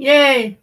Yay!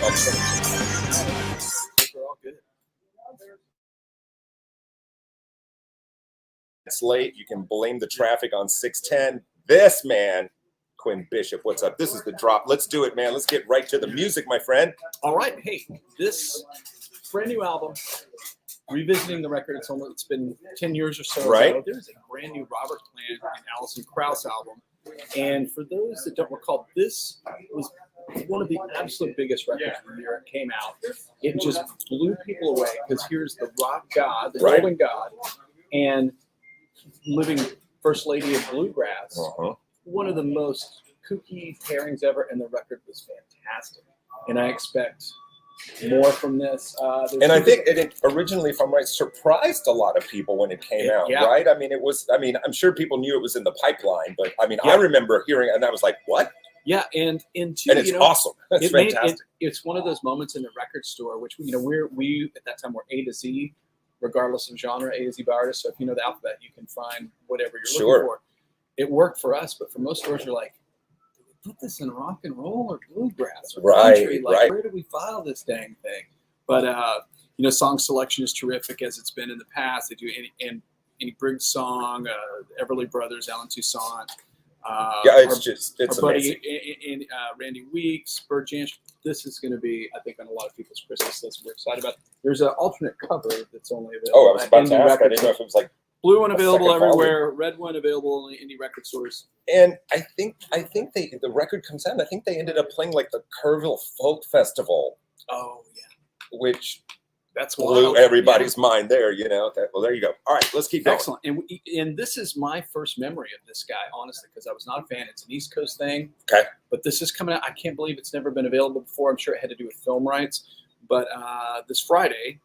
They're all good. It's late. You can blame the traffic on 610. This man, Quinn Bishop, what's up? This is the drop. Let's do it, man. Let's get right to the music, my friend. All right. Hey, this brand new album, revisiting the record. It's been 10 years or so ago. There's a brand new Robert Plant and Alison Krauss album. And for those that don't recall, this was one of the absolute biggest records of the year it came out. It just blew people away because here's the rock god, the golden god, and living first lady of bluegrass. One of the most kooky pairings ever, and the record was fantastic. And I expect more from this. And I think it originally, if I'm right, surprised a lot of people when it came out, right? I mean, I'm sure people knew it was in the pipeline, but I mean, I remember hearing it and I was like, what? Yeah, and it's awesome. It's fantastic. It's one of those moments in the record store, which we at that time were A to Z, regardless of genre, A to Z by artist. So if you know the alphabet, you can find whatever you're looking for. It worked for us, but for most stores, you're like, do we put this in rock and roll or bluegrass or country? Like, where do we file this dang thing? But song selection is terrific as it's been in the past. They do any Briggs song, Everly Brothers, Alan Toussaint. It's buddy in Randy Weeks, Bert Jansch. This is going to be, I think, on a lot of people's Christmas list. We're excited about. There's an alternate cover that's only available. Oh, I was about to ask. I didn't know if it was like blue one available everywhere, red one available in indie record stores. And I think the record comes out. And I think they ended up playing like the Kerrville Folk Festival. Oh yeah, which. That's blew everybody's mind there, well, there you go. All right, let's keep going. Excellent. And this is my first memory of this guy, honestly, because I was not a fan. It's an East Coast thing. Okay. But this is coming out. I can't believe it's never been available before. I'm sure it had to do with film rights. But this Friday,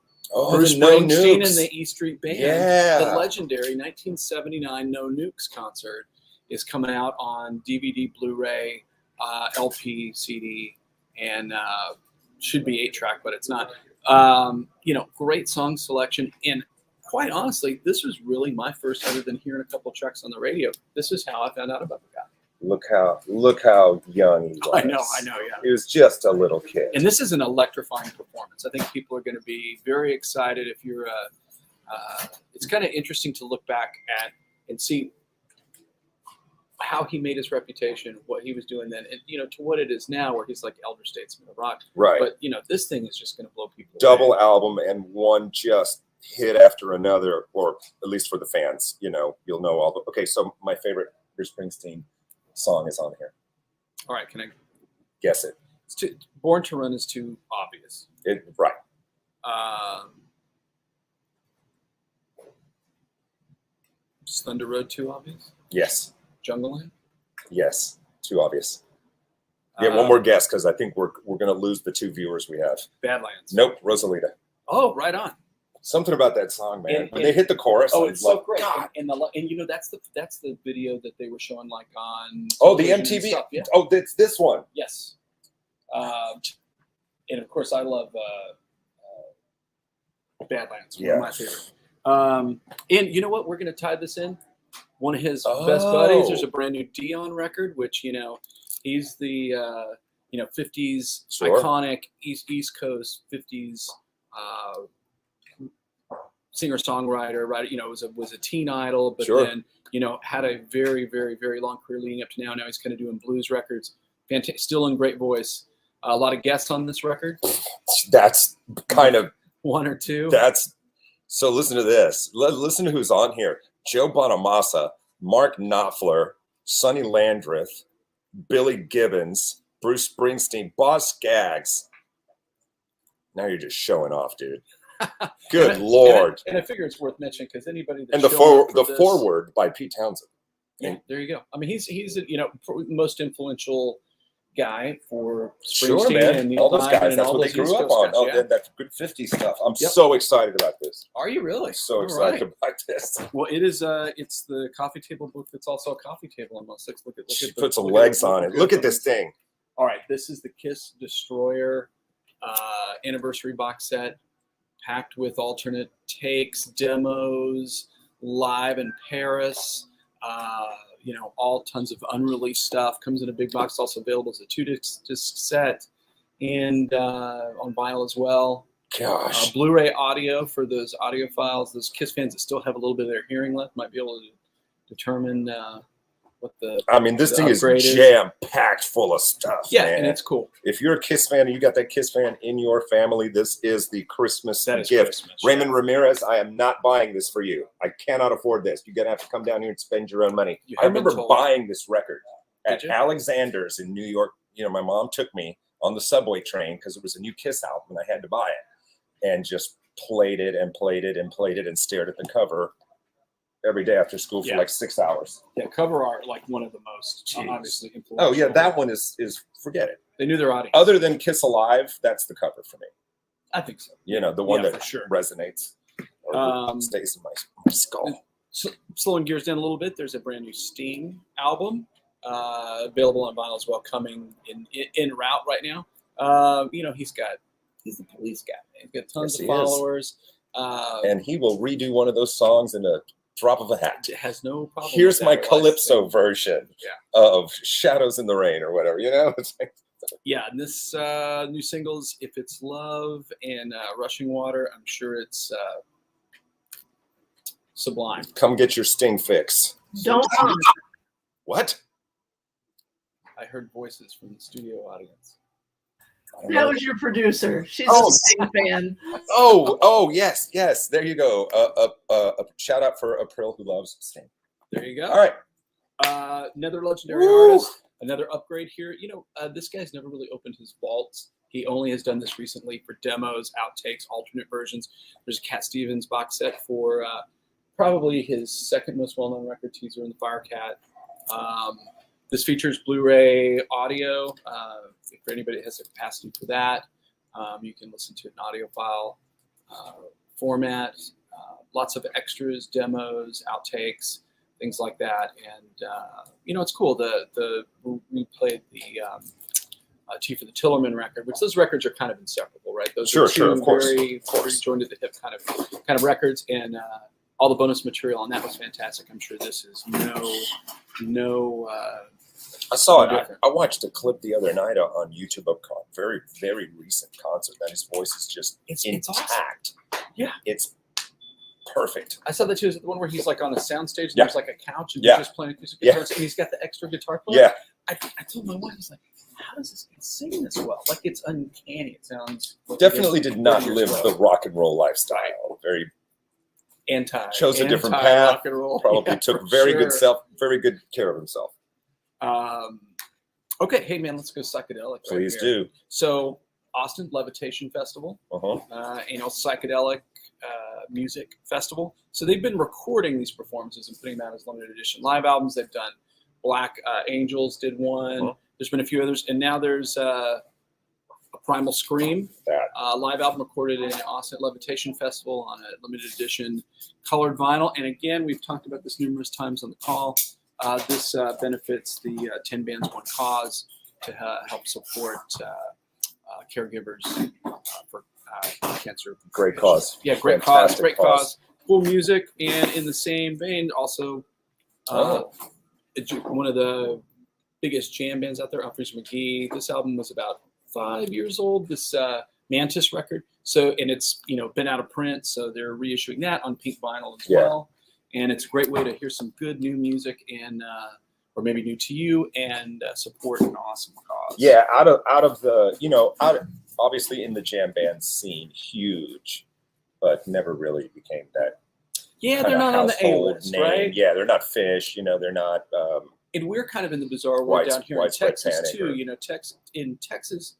Bruce Springsteen and the E Street Band, the legendary 1979 No Nukes concert, is coming out on DVD, Blu-ray, LP, CD, and should be 8-track, but it's not. Great song selection, and quite honestly, this was really my first, other than hearing a couple tracks on the radio. This is how I found out about the guy. Look how young he was. I know, yeah. He was just a little kid. And this is an electrifying performance. I think people are going to be very excited if you're it's kind of interesting to look back at and see how he made his reputation, what he was doing then, and to what it is now, where he's like elder statesman of rock. Right. But this thing is just going to blow people away. Double album and one just hit after another, or at least for the fans, you'll know all the. Okay, so my favorite Bruce Springsteen song is on here. All right, can I guess it? Born to Run is too obvious. Right. Is Thunder Road too obvious? Yes. Jungleland? Yes, too obvious. Yeah, one more guess, because I think we're going to lose the 2 viewers we have. Badlands. Nope, Rosalita. Oh, right on. Something about that song, man. When they hit the chorus, it's so great. And that's the video that they were showing like on. The MTV. Stuff, yeah. Oh, it's this one. Yes. And of course, I love Badlands. One of my favorite. And you know what? We're going to tie this in. One of his best buddies. There's a brand new Dion record, which he's the 50s iconic East Coast 50s singer-songwriter. Right, was a teen idol, but then had a very, very, very long career leading up to now. Now he's kind of doing blues records. Still in great voice. A lot of guests on this record. That's kind of one or two. So listen to this. Listen to who's on here. Joe Bonamassa, Mark Knopfler, Sonny Landreth, Billy Gibbons, Bruce Springsteen, Boss Skaggs. Now you're just showing off, dude. Good Lord. And I figure it's worth mentioning because anybody that's the foreword by Pete Townsend. Yeah, there you go. I mean, he's most influential guy for Springsteen and all those guys. That's what they grew up on. That's good 50s stuff. I'm so excited about this. Are you really? I'm so excited about this. Well, it is. It's the coffee table book that's also a coffee table almost. Look at she put some legs on it. Look at this thing. All right, this is the Kiss Destroyer anniversary box set, packed with alternate takes, demos, live in Paris. All tons of unreleased stuff. Comes in a big box, also available as a 2-disc set. and on vinyl as well. Gosh. Blu-ray audio for those audiophiles. Those Kiss fans that still have a little bit of their hearing left might be able to determine what the. I mean, this thing is upgrade jam-packed full of stuff. Yeah, man. and it's cool. If you're a Kiss fan and you got that Kiss fan in your family, this is the Christmas gift. Christmas, Raymond Ramirez, I am not buying this for you. I cannot afford this. You're going to have to come down here and spend your own money. I remember buying this record at Alexander's in New York. You know, my mom took me on the subway train because it was a new Kiss album and I had to buy it, and just played it and played it and played it and stared at the cover every day after school for like 6 hours. Yeah, cover art, like one of the most obviously influential. Oh yeah, that one is forget it. They knew their audience. Other than Kiss Alive, that's the cover for me. I think so. You know, the one that for sure resonates or stays in my skull. Slowing gears down a little bit, there's a brand new Sting album available on vinyl as well, coming in route right now. You know, he's the police guy. He's got tons of followers. And he will redo one of those songs in a drop of a hat. It has no problem. Here's my Calypso version of Shadows in the Rain or whatever, you know? Yeah, and this new singles, If It's Love and Rushing Water, I'm sure it's sublime. Come get your Sting fix. Don't. What? I heard voices from the studio audience. That was your producer. She's a Sting fan. Oh, yes. There you go. A shout out for April who loves Sting. There you go. All right. Another legendary artist. Another upgrade here. You know, this guy's never really opened his vaults. He only has done this recently for demos, outtakes, alternate versions. There's a Cat Stevens box set for probably his second most well-known record, Teaser and the Firecat. This features Blu-ray audio. If anybody has the capacity for that, you can listen to it in audio file format. Lots of extras, demos, outtakes, things like that. And, you know, it's cool. We played the T for the Tillerman record, which those records are kind of inseparable, right? Those are two of course. very joined at the hip kind of records. And all the bonus material on that was fantastic. I'm sure this is no I saw it. I watched a clip the other night on YouTube of a very, very recent concert. That his voice is just intact. Awesome. Yeah, it's perfect. I saw that too. Is it the one where he's like on a soundstage and there's like a couch and he's just playing acoustic guitars and he's got the extra guitar player? Yeah. I told my wife, I was like, how does this kid sing this well? Like, it's uncanny. It sounds definitely did not live the rock and roll lifestyle. Very chose a different path. Rock and roll. Probably took very good care of himself. Okay, hey man, let's go psychedelic. Please do. So, Austin Levitation Festival, psychedelic music festival. So they've been recording these performances and putting them out as limited edition live albums. They've done Black Angels did one. There's been a few others, and now there's a Primal Scream live album recorded in Austin Levitation Festival on a limited edition colored vinyl. And again, we've talked about this numerous times on the call. This benefits the 10 Bands One Cause to help support caregivers for cancer. Great cause. Yeah, great cause. Great cause. Cool music. And in the same vein, also one of the biggest jam bands out there, Umphrey McGee. This album was about 5 years old, this Mantis record. So, and it's, been out of print, so they're reissuing that on pink vinyl as well. And it's a great way to hear some good new music and, or maybe new to you, and support an awesome cause. Yeah, out of obviously in the jam band scene, huge, but never really became that. Yeah, they're not on the A-list, right? Yeah, they're not Fish. They're not. And we're kind of in the bizarre world down here in Texas too. In Texas,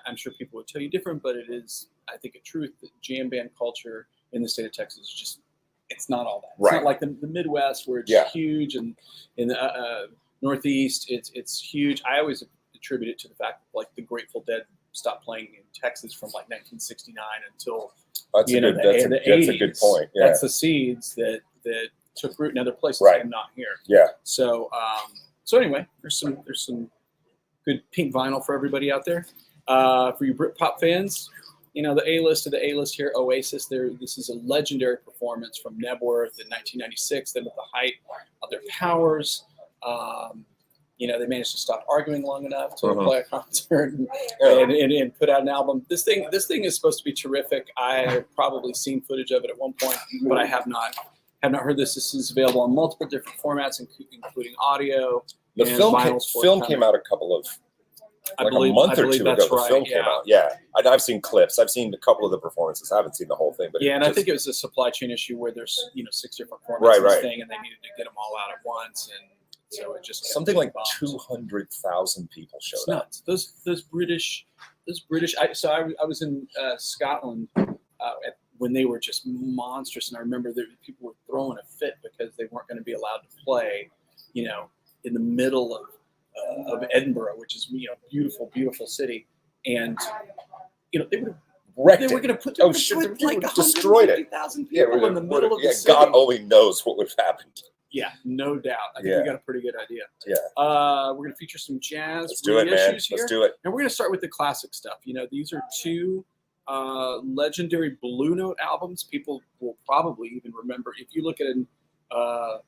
I'm sure people would tell you different, but it is, I think, a truth that jam band culture in the state of Texas is just. It's not all that. It's not like the Midwest where it's huge, and in the Northeast it's huge. I always attribute it to the fact that the Grateful Dead stopped playing in Texas from 1969 until the 80s. That's a good point. Yeah. That's the seeds that took root in other places and not here. Yeah. So anyway, there's some good pink vinyl for everybody out there. For you Britpop fans. The A-list of the A-list here, Oasis. This is a legendary performance from Knebworth in 1996. Them at the height of their powers. they managed to stop arguing long enough to Mhm. play a concert and, Yeah. and put out an album. This thing is supposed to be terrific. I've probably seen footage of it at one point, but I have not heard this. This is available on multiple different formats, including audio. The and film vinyl came out a couple of I a believe month or that's two ago. The right, film came out. Yeah, I've seen clips. I've seen a couple of the performances. I haven't seen the whole thing, but I think it was a supply chain issue where there's 6 different formats Right, of this right. thing, and they needed to get them all out at once, and so it just kept something like getting bombed. 200,000 people It's showed up. nuts. Those British. I was in Scotland when they were just monstrous, and I remember that people were throwing a fit because they weren't going to be allowed to play, in the middle of Edinburgh, which is beautiful, beautiful city, and they would have. Wrecked They were it. going to put like destroyed it. 150,000 Yeah, people in the middle of the city. God only knows what would have happened. Yeah, no doubt. I think we got a pretty good idea. Yeah. We're going to feature some jazz Let's do it, man. reissues here. Let's do it. And we're going to start with the classic stuff. These are 2 legendary Blue Note albums. People will probably even remember. If you look at a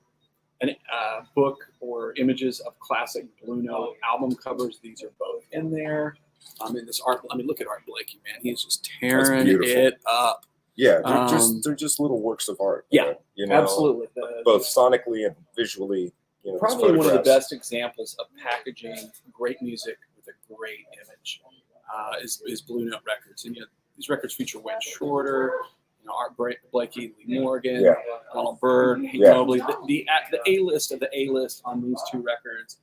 book or images of classic Blue Note album covers, these are both in there. This art. Look at Art Blakey, man. He's just tearing it up. Yeah, they're Um, just little works of art. Yeah, you know, absolutely. both sonically and visually. these Probably one of the photographs. best examples of packaging great music with a great image is Blue Note Records. And these records feature Wayne Shorter, Art Blakey, Lee Morgan, Donald Byrd, Hank Mobley. The A-list of the A-list on these 2 records,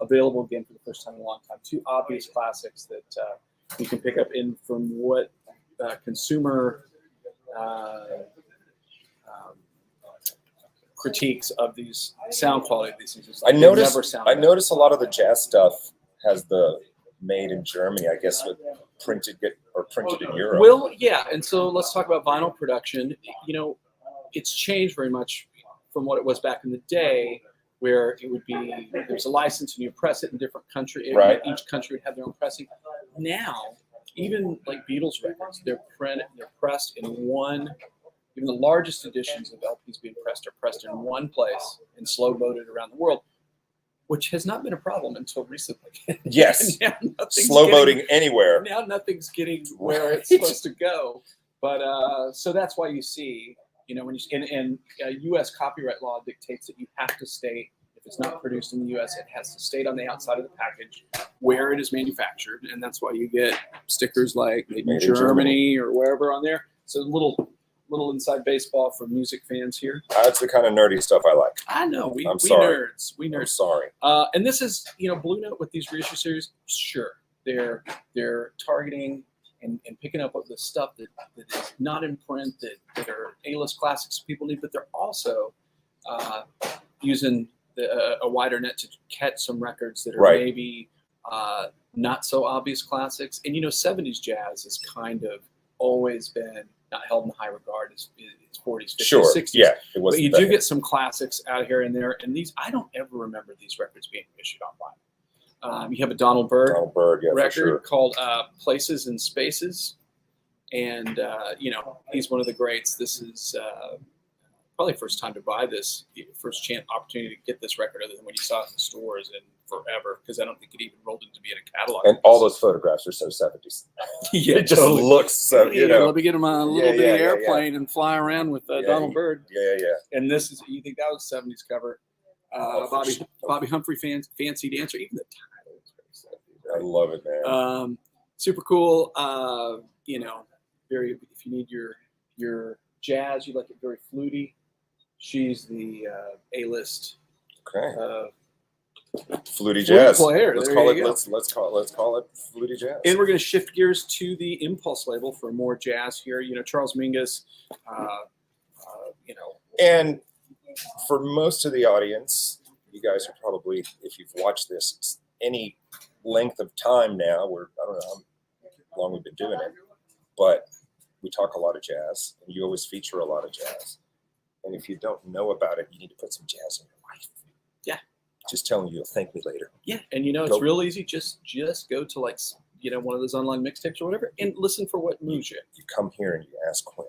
available again for the first time in a long time. 2 obvious classics that you can pick up in from what consumer critiques of these sound quality of these things. I noticed better. a lot of the jazz stuff has the made in Germany. I guess with printed in Europe. Well, yeah, and so let's talk about vinyl production. It's changed very much from what it was back in the day, where it would be there's a license and you press it in different countries. Right. Each country would have their own pressing. Now, even like Beatles records, they're pressed in one. Even the largest editions of LPs being pressed are pressed in one place and slow boated around the world, which has not been a problem until recently. Yes, slow boating anywhere. Now nothing's getting where it's supposed to go. But so that's why you see, when you U.S. copyright law dictates that you have to state, if it's not produced in the U.S., it has to state on the outside of the package where it is manufactured, and that's why you get stickers like made in Germany or wherever on there. So little inside baseball for music fans here. That's the kind of nerdy stuff I like. I know we sorry. nerds. We nerds. I'm sorry. And this is Blue Note with these reissue series. Sure, they're targeting and picking up the stuff that is not in print that are A-list classics people need, but they're also using a wider net to catch some records that are maybe not so obvious classics. And 70s jazz has kind of always been not held in high regard as 40s, 50s, 60s. Yeah, it was. But you do get some classics out here and there, and these I don't ever remember these records being issued on vinyl. You have a Donald Byrd record called "Places and Spaces," and he's one of the greats. This is probably first time to buy this, first chance opportunity to get this record, other than when you saw it in the stores and forever, because I don't think it even rolled into being a catalog. And all those photographs are so 70s. Yeah, it just looks so, Let me get him on a little bitty airplane and fly around with Donald Byrd. Yeah. And this is, you think that was 70s cover. Bobby Humphrey Fancy Dancer, even the title is very 70s. I love it, man. Super cool. Very, if you need your jazz, you like it very fluty. She's the A-list. Okay. Fluty jazz. Player. Let's call it fluty jazz. And we're going to shift gears to the Impulse label for more jazz here. Charles Mingus. And for most of the audience, you guys are probably, if you've watched this any length of time now, I don't know how long we've been doing it, but we talk a lot of jazz, and you always feature a lot of jazz. And if you don't know about it, you need to put some jazz in your life. Yeah. Just telling you, you'll thank me later. Yeah, and it's real easy. Just go to one of those online mixtapes or whatever, and listen for what moves you. You come here and you ask Quinn.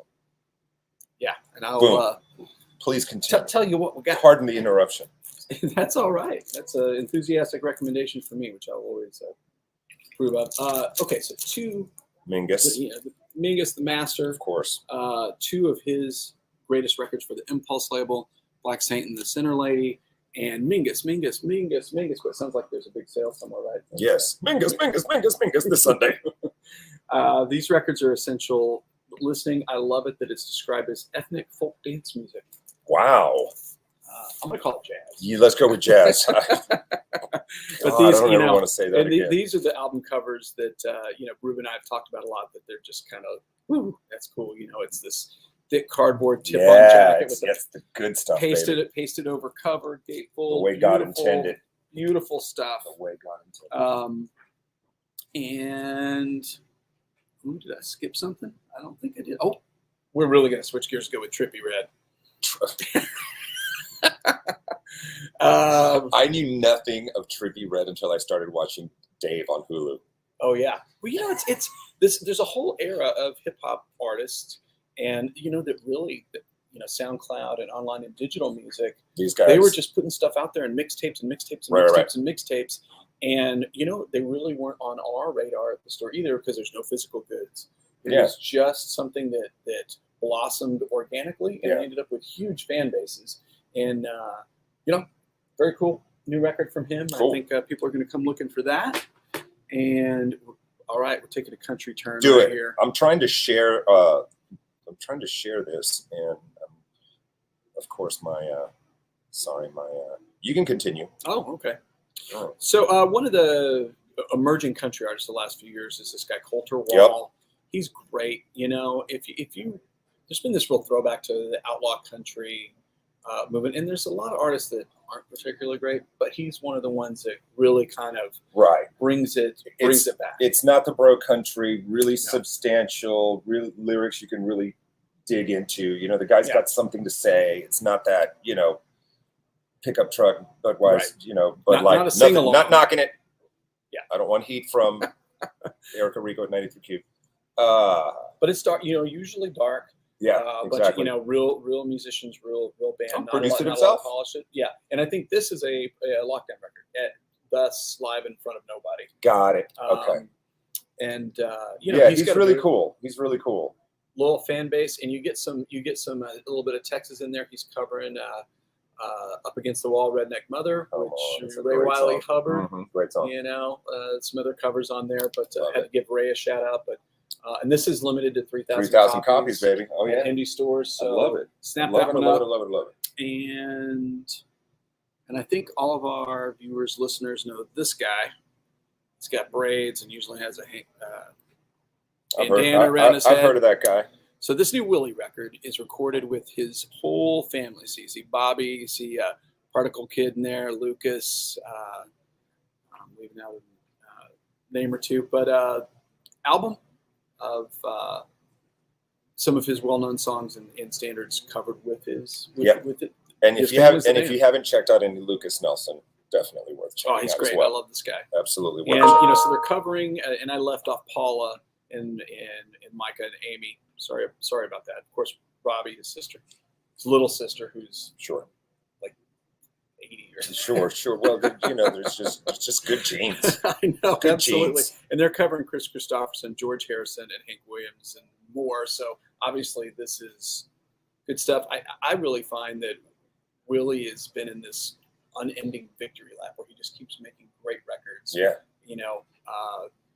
Yeah, and I'll please continue. Tell you what we got. Pardon the interruption. That's all right. That's an enthusiastic recommendation for me, which I'll always approve of. Okay, so two. Mingus, Mingus, the master. of course. Two of his greatest records for the Impulse label, Black Saint and the Sinner Lady, and Mingus. But it sounds like there's a big sale somewhere, right? Yes. Mingus this Sunday. These records are essential listening. I love it that it's described as ethnic folk dance music. Wow. I'm going to call it jazz. Let's go with jazz. But I these, don't you ever know, want to say that and again. these are the album covers that, Ruben and I have talked about a lot, that they're just kind of, woo, that's cool. You know, it's this thick cardboard tip-on jacket with the good stuff, pasted over cover, gatefold. The way God intended. Beautiful stuff. The way God intended. And did I skip something? I don't think I did. Oh, we're really going to switch gears and go with Trippie Red. I knew nothing of Trippie Red until I started watching Dave on Hulu. Oh yeah, well, you know, it's this. There's a whole era of hip hop artists, and that really, SoundCloud and online and digital music. These guys, they were just putting stuff out there in mixtapes and mixtapes and Right. mixtapes and mixtapes, and they really weren't on our radar at the store either because there's no physical goods. It was just something that blossomed organically and ended up with huge fan bases. And very cool new record from him. Cool. I think people are going to come looking for that. And all right, we're taking a country turn here. I'm trying to share. This, and of course, you can continue. Oh, okay. Oh. So one of the emerging country artists the last few years is this guy Coulter Wall. Yep. He's great. If you there's been this real throwback to the outlaw country movement, and there's a lot of artists that aren't particularly great, but he's one of the ones that really kind of brings it back. It's not the bro country, really substantial, real lyrics you can really dig into. The guy's got something to say. It's not that pickup truck, Budweiser, but not a sing-along. Not knocking it. Yeah, I don't want heat from Erica Rico at 93Q. But it's dark, usually dark. Yeah, exactly. But real musicians, real band. Produced it himself. Polished it. Yeah, and I think this is a lockdown record. Thus, live in front of nobody. Got it. Okay. And he's really cool. He's really cool. Loyal fan base, and you get some a little bit of Texas in there. He's covering Up Against the Wall, Redneck Mother, which Ray Wiley Hubbard. Mm-hmm. Great song. Some other covers on there, but had to give Ray a shout out. But and this is limited to 3,000 copies, baby. Oh yeah, indie stores. So I love it. Snap love that it, one love up. it, love it, love it. And I think all of our viewers, listeners know this guy. He's got braids and usually has a bandana around his head. I've heard of that guy. So this new Willie record is recorded with his whole family. So you see Bobby, you see Particle Kid in there, Lucas. I'm leaving out a name or two, but album of some of his well-known songs and standards covered with his with it. And if you haven't checked out any Lucas Nelson, definitely worth checking out. Oh, he's great. As well. I love this guy. Absolutely. And so they're covering, and I left off Paula and Micah and Amy. Sorry about that. Of course, Robbie, his sister, his little sister, who's like 80 years. Sure. Well, there's just good genes. I know, good absolutely. Genes. And they're covering Chris Christopherson, George Harrison, and Hank Williams, and more. So obviously, this is good stuff. I really find that Willie has been in this unending victory lap where he just keeps making great records. Yeah.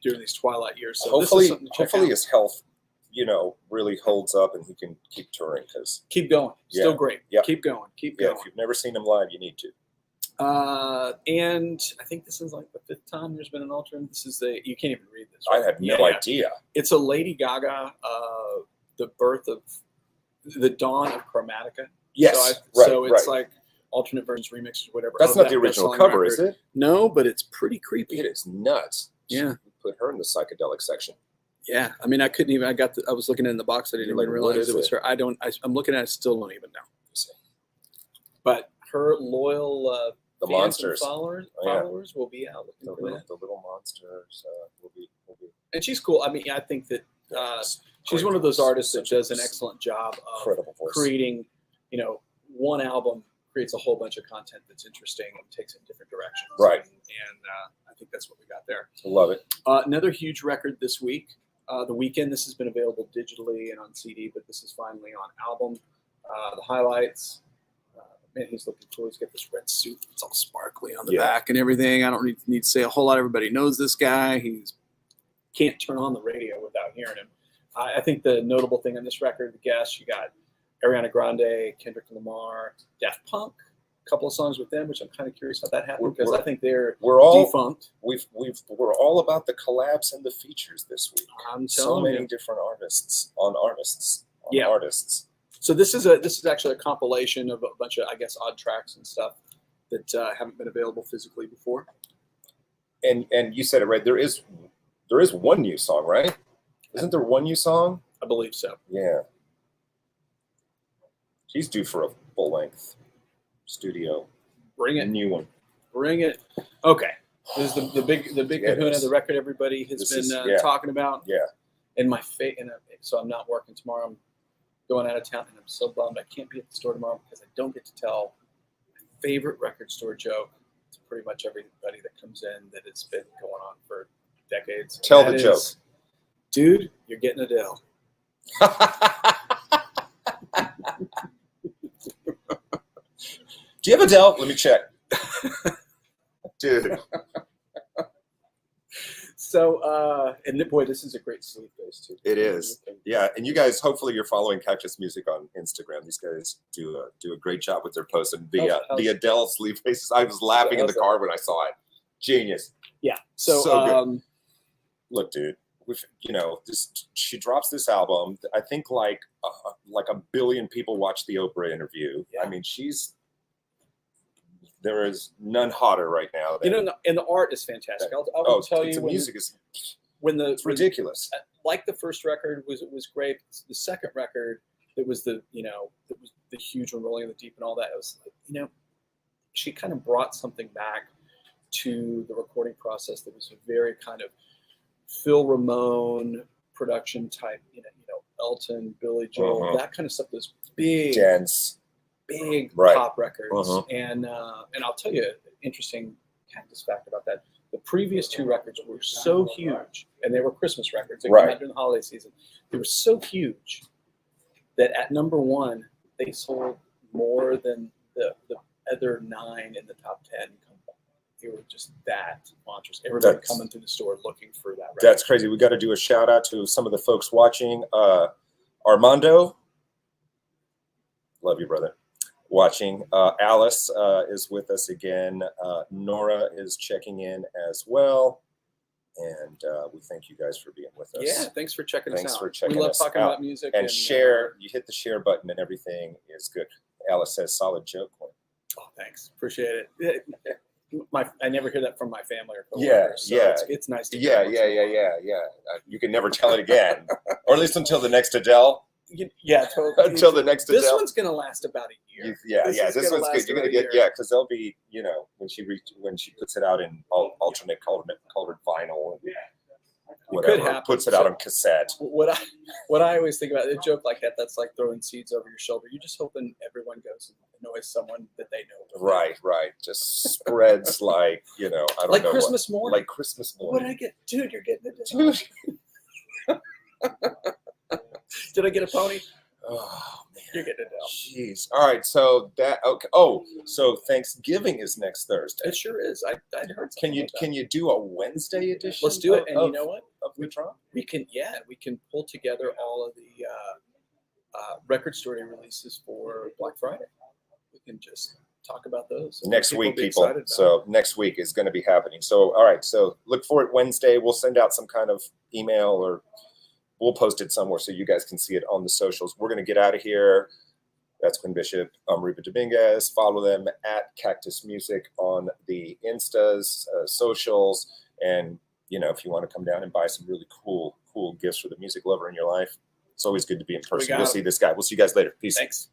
During these twilight years. So hopefully out. His health, really holds up and he can keep touring. Because keep going. Still great. Yep. Keep going. If you've never seen him live, you need to. And I think this is like the fifth time there's been an alternate. This is you can't even read this. Right? I had no idea. It's a Lady Gaga, the birth of the dawn of Chromatica. Yes. So it's like alternate versions, remixes, whatever. That's not the original cover, record. Is it? No, but it's pretty creepy. It is nuts. Yeah. Put her in the psychedelic section. Yeah. I mean, I couldn't even, I was looking in the box. I didn't even realize it was her. I'm looking at it, still don't even know. But her loyal the monsters followers will be out looking for that. The little monsters will be. And she's cool. I mean, I think that she's one of those artists that does an excellent job of creating, one album creates a whole bunch of content that's interesting and takes it in different directions. Right. And I think that's what we got there. I love it. Another huge record this week. The Weeknd. This has been available digitally and on CD, but this is finally on album. The highlights. Man, he's looking cool. He's got this red suit. It's all sparkly on the back and everything. I don't need to say a whole lot. Everybody knows this guy. He's can't turn on the radio without hearing him. I think the notable thing on this record, the guests, you got Ariana Grande, Kendrick Lamar, Daft Punk, a couple of songs with them, which I'm kind of curious how that happened because I think we're all defunct. We're all about the collabs and the features this week. I'm so telling many you. different artists. So this is actually a compilation of a bunch of, I guess, odd tracks and stuff that haven't been available physically before. And you said it right. There is one new song, right? Isn't there one new song? I believe so. Yeah. He's due for a full length studio. Bring it. New one. Bring it. Okay. This is the big kahuna, the record everybody has been talking about. Yeah. And my so I'm not working tomorrow. I'm going out of town, and I'm so bummed I can't be at the store tomorrow because I don't get to tell my favorite record store joke to pretty much everybody that comes in that has been going on for decades. Tell the joke. Dude, you're getting Adele. Do you have Adele? Let me check. Dude. So, and boy, this is a great sleeve base too. It is. Yeah, and you guys, hopefully you're following Cactus Music on Instagram. These guys do a great job with their posts. And the Adele sleeve bases, I was laughing in the car when I saw it. Genius. Yeah. So good. Look, dude, she drops this album. I think like a billion people watch the Oprah interview. Yeah. I mean, there is none hotter right now. And the art is fantastic. I'll tell you, the music is it's ridiculous. Like the first record was great. The second record, it was the huge one, Rolling in the Deep and all that. It was she kind of brought something back to the recording process that was a very kind of Phil Ramone production type, Elton, Billy Joel, that kind of stuff. Those big, dense, big pop records. And I'll tell you an interesting Cactus fact about that. The previous two records were so huge, and they were Christmas records. They came out during the holiday season. They were so huge that at number one, they sold more than the other 9 in the top 10. They were just that monstrous. Everybody coming through the store looking for that record. That's crazy. We got to do a shout out to some of the folks watching. Armando, love you, brother. Watching. Alice is with us again. Nora is checking in as well. And we thank you guys for being with us. Yeah, thanks for checking us out. Thanks for checking us out. We love talking about music. And share. You hit the share button and everything is good. Alice says, solid joke. Oh, thanks. Appreciate it. I never hear that from my family or coworkers. So it's nice to hear. Yeah. You can never tell it again. Or at least until the next Adele. Yeah, totally. Until the next Adele. This one's going to last about a year. This one's good. You're going to get, because they'll be, when she puts it out in alternate colored vinyl and whatever, puts it out on cassette. What I always think about, a joke like that's like throwing seeds over your shoulder. You're just hoping everyone goes and annoys someone that they know. Right. Just spreads like, I don't know. Like Christmas morning. Like Christmas morning. What did I get? Dude, you're getting it. Did I get a pony? Oh man, you're getting it down. Jeez. All right, so okay. Oh, so Thanksgiving is next Thursday. It sure is. I heard. Can you do a Wednesday edition? Let's do it. And you know what? We can pull together all of the record store releases for Black Friday. We can just talk about those next week, people. So next week is going to be happening. So all right, so look for it Wednesday. We'll send out some kind of email or we'll post it somewhere so you guys can see it on the socials. We're going to get out of here. That's Quinn Bishop. I'm Ruben Dominguez. Follow them at Cactus Music on the Instas, socials. And, if you want to come down and buy some really cool gifts for the music lover in your life, it's always good to be in person. We'll see this guy. We'll see you guys later. Peace. Thanks.